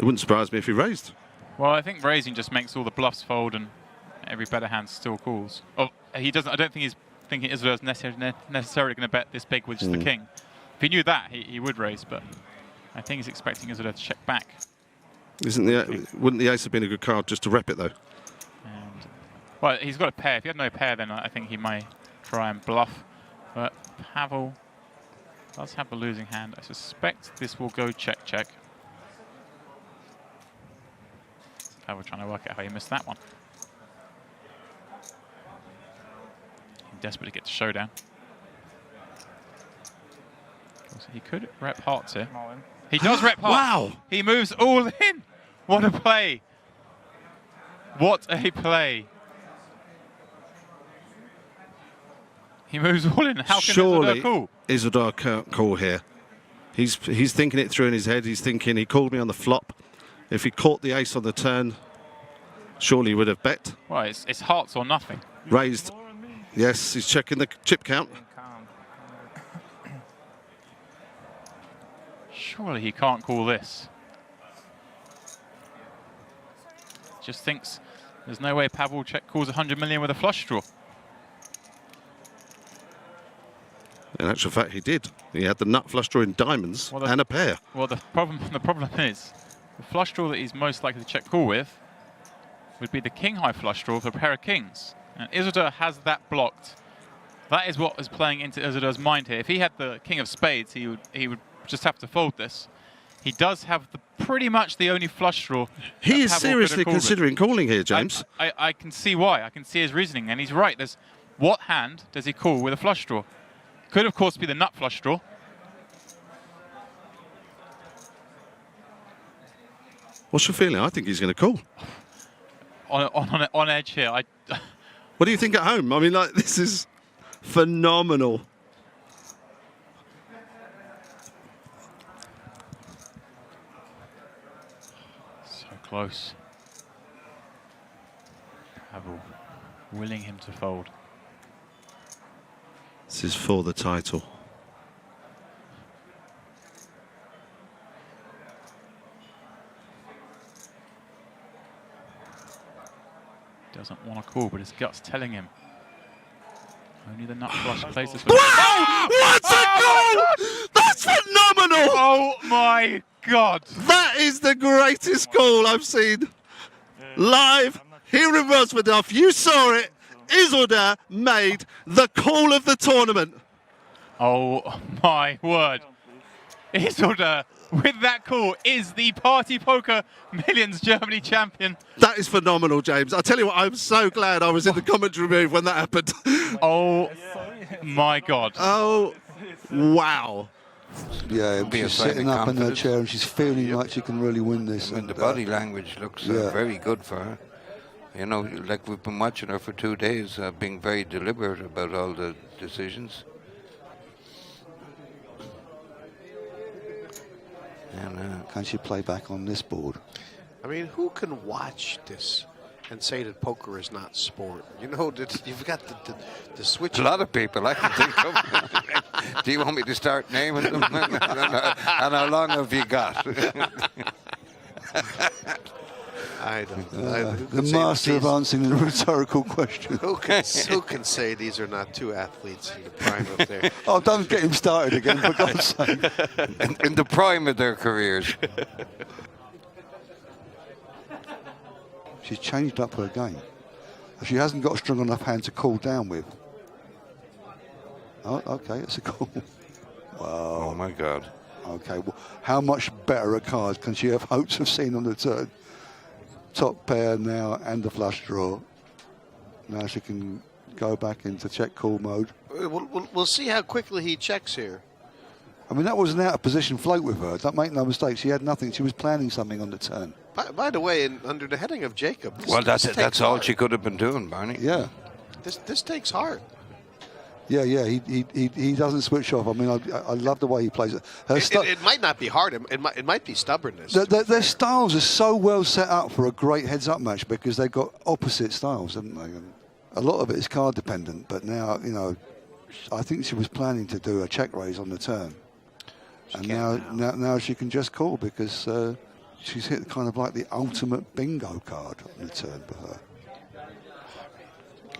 wouldn't surprise me if he raised. Well, I think raising just makes all the bluffs fold and every better hand still calls. Oh, he doesn't. I don't think he's thinking Israel's necessarily going to bet this big with just the king. If he knew that, he would raise, but I think he's expecting Israel to check back. Wouldn't the ace have been a good card just to rep it, though? And, well, he's got a pair. If he had no pair, then I think he might try and bluff. But Pavel does have a losing hand. I suspect this will go check. Pavel trying to work out how he missed that one. Desperate to get to showdown. He could rep hearts here. He does rep hearts. Wow! He moves all in. What a play! What a play! He moves all in. How can Surely Isildur call? Isildur can't call here. He's thinking it through in his head. He's thinking he called me on the flop. If he caught the ace on the turn, surely he would have bet. Well, it's hearts or nothing. Raised. Yes, he's checking the chip count. Surely he can't call this. Just thinks there's no way Pavel calls 100 million with a flush draw. In actual fact, he did. He had the nut flush draw in diamonds and a pair. Well, the problem is the flush draw that he's most likely to check call with would be the king high flush draw for a pair of kings. And Isildur has that blocked. That is what is playing into Isildur's mind here. If he had the king of spades, he would just have to fold this. He does have pretty much the only flush draw. He is seriously considering calling here, James. I can see why. I can see his reasoning, and he's right. There's what hand does he call with a flush draw? Could, of course, be the nut flush draw. What's your feeling? I think he's going to call. On edge here. What do you think at home? I mean, like, this is phenomenal. So close. Pavel willing him to fold. This is for the title. Doesn't want to call, but his gut's telling him. Only the nut flush plays this. Wow! What a goal! That's phenomenal! Oh my God! That is the greatest goal I've seen live here in Rosmerdorf. You saw it. Isildur made the call of the tournament. Oh my word! Isildur, with that call, is the Party Poker Millions Germany champion. That is phenomenal, James. I tell you what, I'm so glad I was in the commentary booth when that happened. Oh my God! Oh, wow! Yeah, she's sitting up in her chair and she's feeling like she can really win this. And the body language looks very good for her. You know, like we've been watching her for 2 days, being very deliberate about all the decisions. And can she play back on this board? I mean, who can watch this and say that poker is not sport? You know, you've got the switch. A lot of people I can think of. Do you want me to start naming them? And how long have you got? I don't know. The master of answering the rhetorical question. Who can say these are not two athletes in the prime of their... Oh, don't get him started again, for God's sake. In the prime of their careers. She's changed up her game. She hasn't got a strong enough hand to call down with. Oh, okay, it's a call. Wow. Oh, my God. Okay, well, how much better a card can she have hopes of seeing on the turn? Top pair now and the flush draw. Now she can go back into check call mode. We'll see how quickly he checks here. I mean, that was an out of position float with her. Don't make no mistake. She had nothing. She was planning something on the turn. By the way, under the heading of Jacob. Well, that's all she could have been doing, Barney. Yeah. This takes heart. Yeah. He doesn't switch off. I mean, I love the way he plays it. It might not be hard. It might be stubbornness. Their styles are so well set up for a great heads-up match because they've got opposite styles, haven't they? And a lot of it is card dependent. But now, you know, I think she was planning to do a check raise on the turn, and now she can just call because she's hit kind of like the ultimate bingo card on the turn for her.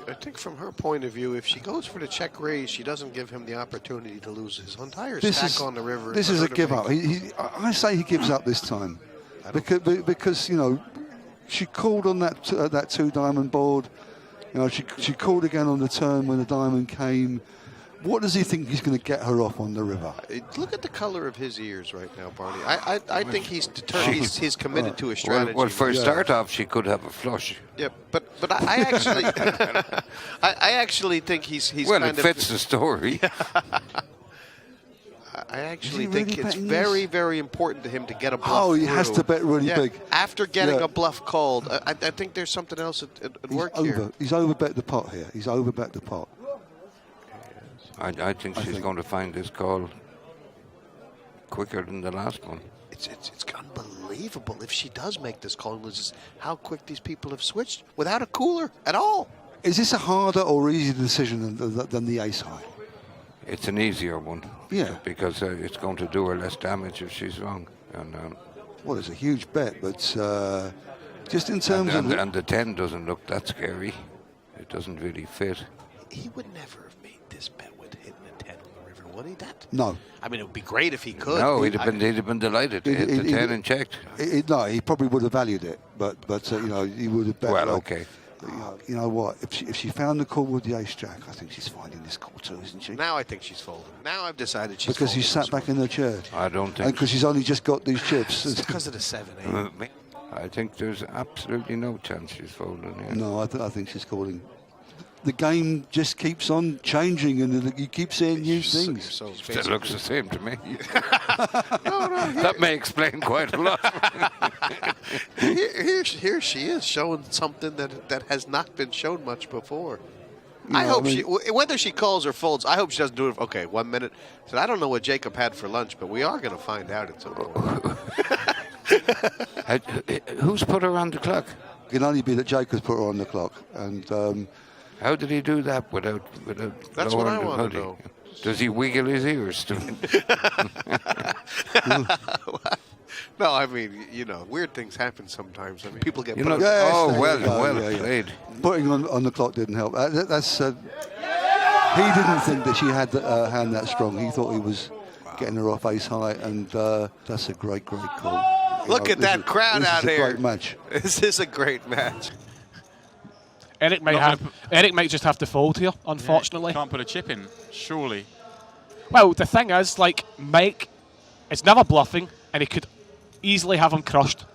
I think from her point of view, if she goes for the check raise, she doesn't give him the opportunity to lose his entire stack on the river. This is a give up. I say he gives up this time because you know she called on that that 2-diamond board. You know, she called again on the turn when the diamond came. What does he think he's going to get her off on the river? Look at the color of his ears right now, Barney. I think he's determined. He's committed to a strategy. Well, for a start off, she could have a flush. Yeah, but I actually I actually think he's well, kind it fits the story. I actually think it's very, very important to him to get a bluff. Oh, he has to bet really big. After getting a bluff called, I think there's something else at work here. He's overbet the pot here. He's overbet the pot. I think she's going to find this call quicker than the last one. It's unbelievable if she does make this call. Just how quick these people have switched without a cooler at all. Is this a harder or easier decision than the ace high? It's an easier one. Yeah. Because it's going to do her less damage if she's wrong. And, well, it's a huge bet, but just in terms of... And the 10 doesn't look that scary. It doesn't really fit. He would never have made this bet with hitting a 10 on the river, would he? No. I mean, it would be great if he could. No, he'd have been delighted to hit the 10 and checked. No, he probably would have valued it, but you know, he would have bet. Well, okay. You know what? If she found the call with the ace jack, I think she's finding this call too, isn't she? Now I think she's folding. Now I've decided she's because folding. she sat back in her chair. I don't think. Because she's only just got these chips. It's because of the 7-8. I think there's absolutely no chance she's folding here. No, I think she's calling. The game just keeps on changing, and you keep seeing new things. So Still looks the same to me. That may explain quite a lot. here she is showing something that has not been shown much before. Whether she calls or folds, I hope she doesn't do it. Okay, 1 minute. So I don't know what Jacob had for lunch, but we are going to find out at some point. Who's put her on the clock? It can only be that Jacob's put her on the clock, and. How did he do that without That's what I lowering the want to hoodie? know. Does he wiggle his ears to No, I mean, you know, weird things happen sometimes. I mean, people get put on. Yes, oh, well yeah. played. Putting on the clock didn't help. He didn't think that she had the hand that strong. He thought he was getting her off ace high, and that's a great call. Look at that crowd out here. This is a great match. This is a great match. Eric might just have to fold here, unfortunately. Can't put a chip in, surely. Well, the thing is, like, Mike is never bluffing, and he could easily have him crushed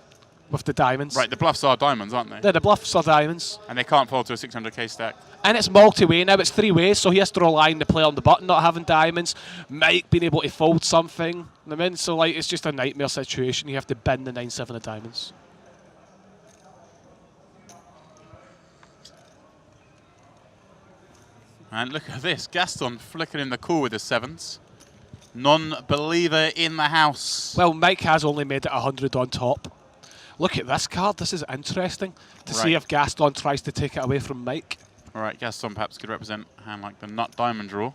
with the diamonds. Right, the bluffs are diamonds, aren't they? Yeah, the bluffs are diamonds. And they can't fold to a 600k stack. And it's multi-way now, it's 3 ways, so he has to rely on the play on the button not having diamonds, Mike being able to fold something. I mean, so like it's just a nightmare situation. You have to bend the 9-7 of diamonds. And look at this, Gaston flickering the call with the 7s. Non-believer in the house. Well, Mike has only made it 100 on top. Look at this card, this is interesting to see if Gaston tries to take it away from Mike. All right, Gaston perhaps could represent a hand like the nut diamond draw.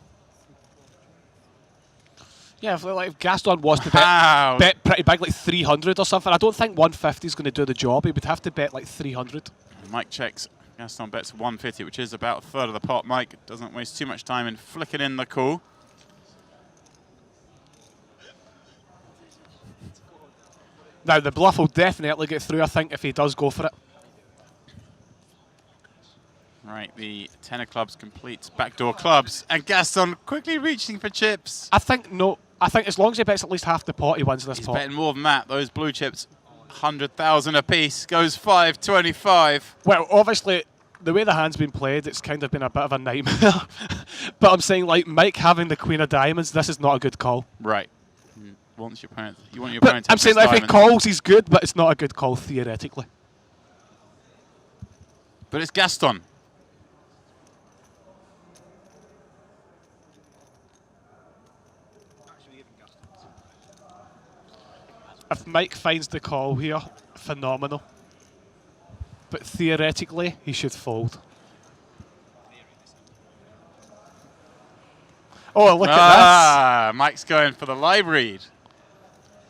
Yeah, if Gaston was to bet pretty big, like 300 or something, I don't think 150 is going to do the job. He would have to bet like 300. Mike checks. Gaston bets 150, which is about a third of the pot. Mike doesn't waste too much time in flicking in the call. Now, the bluff will definitely get through, I think, if he does go for it. Right, the 10 of clubs completes backdoor clubs, and Gaston quickly reaching for chips. I think as long as he bets at least half the pot, he wins this pot. He's betting more than that. Those blue chips, 100,000 apiece, goes 525. Well, obviously, the way the hand's been played, it's kind of been a bit of a nightmare. But I'm saying, like, Mike having the queen of diamonds, this is not a good call. Right. You want your opponent to I'm saying that if he calls, he's good, but it's not a good call, theoretically. But it's Gaston. If Mike finds the call here, phenomenal. But theoretically, he should fold. Oh, look at Mike's going for the live read.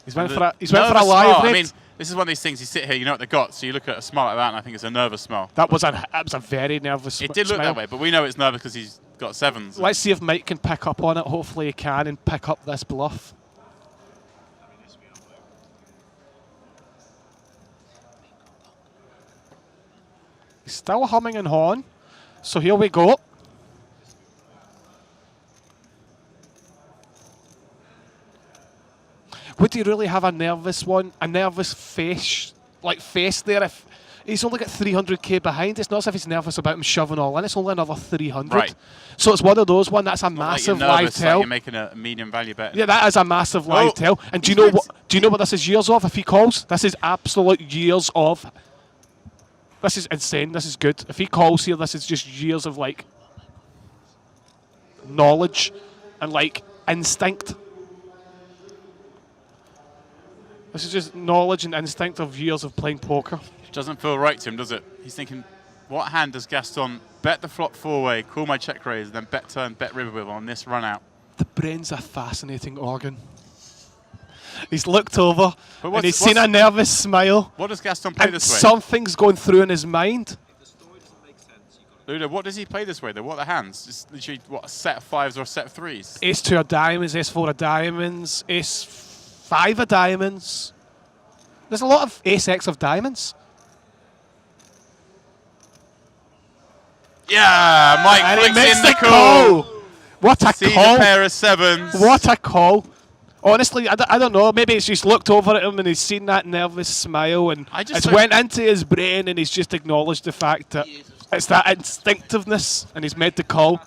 this. He's went for a live read. I mean, This is one of these things you sit here, you know what they got, so you look at a smile like that and I think it's a nervous smile. That was a very nervous It did look smile. that way, but we know it's nervous because he's got sevens. Let's see if Mike can pick up on it. Hopefully he can and pick up this bluff. He's still humming and hawing. So here we go. Would he really have a nervous face there if he's only got 300k behind? It's not as if he's nervous about him shoving all in. It's only another 300. Right. So it's one of those that's a Not massive like you're live nervous, tell. like you're making a medium value bet. Yeah, that is a massive live tell. And do you know what? Do you know what this is years of? If he calls, this is absolute years of. This is insane. This is good. If he calls here, this is just years of like knowledge and like instinct. This is just knowledge and instinct of years of playing poker. It doesn't feel right to him, does it? He's thinking, what hand does Gaston bet the flop 4-way, call my check raise, then bet turn, bet river with on this run out? The brain's a fascinating organ. He's looked over But and he's seen a nervous smile. What does Gaston play And this way? something's going through in his mind. Ludo, what does he play this way though? What are the hands? Just literally, what, a set of fives or a set of threes? Ace-2 of diamonds, Ace-4 of diamonds, Ace-5 of diamonds. There's a lot of Ace-X of diamonds. Yeah, Mike And he flicks makes in the the call. call. What a Sees call. a pair of sevens. What a call. Honestly, I don't know. Maybe it's just looked over at him and he's seen that nervous smile and it's went into his brain and he's just acknowledged the fact that it's that instinctiveness and he's made the call.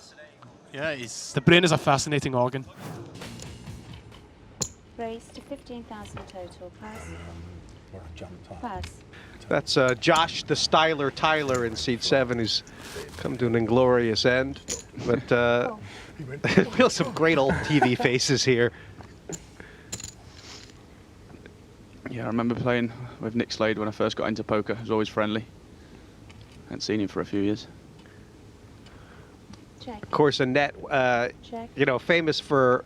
Yeah, he's... The brain is a fascinating organ. Raise to 15,000 total. Pass. Pass. That's Josh the Styler Tyler in seat 7 who's come to an inglorious end. But feel some great old TV faces here. Yeah, I remember playing with Nick Slade when I first got into poker. He was always friendly. Hadn't seen him for a few years. Check. Of course, Annette, Check. you know, famous for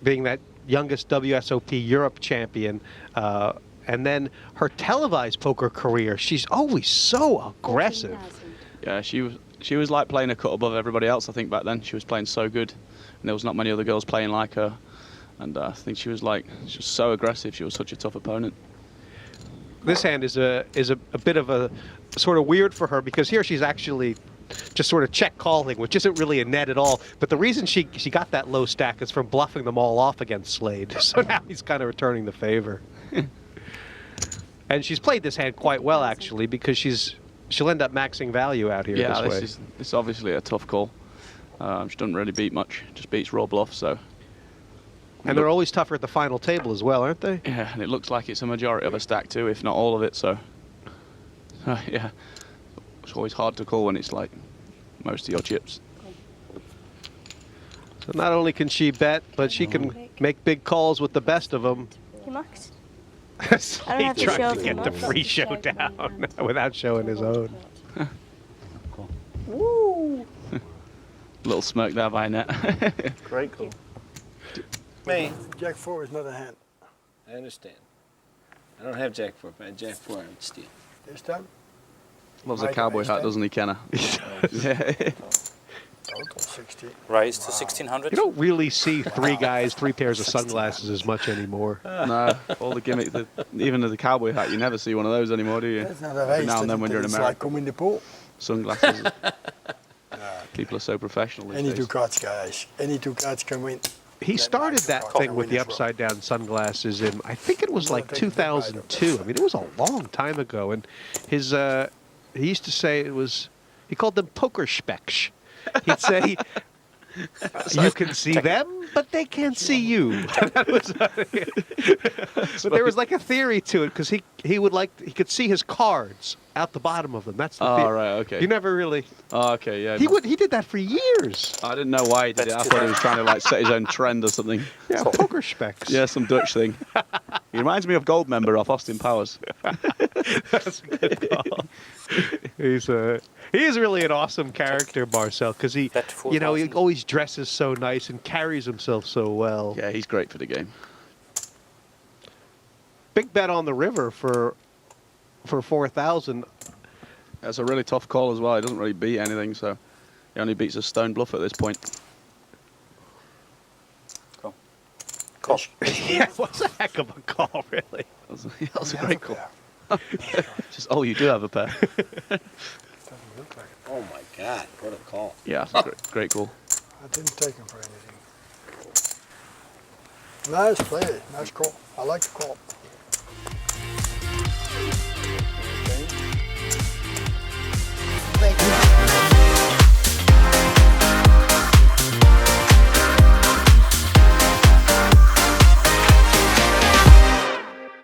being that youngest WSOP Europe champion. And then her televised poker career, she's always so aggressive. 14,000. Yeah, she was like playing a cut above everybody else, I think, back then. She was playing so good. And there was not many other girls playing like her. And I think she was so aggressive. She was such a tough opponent. This hand is a bit of a sort of weird for her because here she's actually just sort of check calling, which isn't really a net at all. But the reason she got that low stack is from bluffing them all off against Slade. So now he's kind of returning the favor. And she's played this hand quite well actually because she'll end up maxing value out here Yeah, this way. this is obviously a tough call. She doesn't really beat much, just beats raw bluff. So. And they're always tougher at the final table as well, aren't they? Yeah, and it looks like it's a majority of a stack too, if not all of it. So, yeah, it's always hard to call when it's like most of your chips. So not only can she bet, but she can make big calls with the best of them. He mucked. Slade have to trying show to get them the much. free showdown without showing his own. Woo! Little smirk there by Net. Great call. Me. Jack 4 is not a hand. I understand. I don't have Jack 4. If I had Jack 4, I would steal. This time? Loves a cowboy hat, doesn't he, Kenna? Yeah. Total 60. Raise to 1,600. You don't really see three pairs of sunglasses as much anymore. No, all the gimmick, even the cowboy hat, you never see one of those anymore, do you? That's not a Every race. now and then when you're in It's America. like come in the pool. Sunglasses. People are so professional these Any days. two cards, guys. Any two cards can win. He started that thing with the upside down sunglasses in, I think it was like 2002. I mean, it was a long time ago. And his, he used to say he called them poker specs. He'd say, you can see them, but they can't see you. But there was like a theory to it because he could see his cards out the bottom of them. That's the theory. Oh, right, okay. You never really. Oh, okay, yeah. He did that for years. I didn't know why he did it. I thought he was trying to like set his own trend or something. Yeah, poker specs. Yeah, some Dutch thing. He reminds me of Goldmember off Austin Powers. That's a good call. He's really an awesome character, Marcel, because he always dresses so nice and carries himself so well. Yeah, he's great for the game. big bet on the river for 4,000. That's a really tough call as well. He doesn't really beat anything, so he only beats a stone bluff at this point. Call. Yeah, it was a heck of a call, really. That was a great call. Just, oh, you do have a pair. Oh my God, what a call. Yeah, that's a great call. I didn't take him for anything. Nice play. Nice call. I like the call.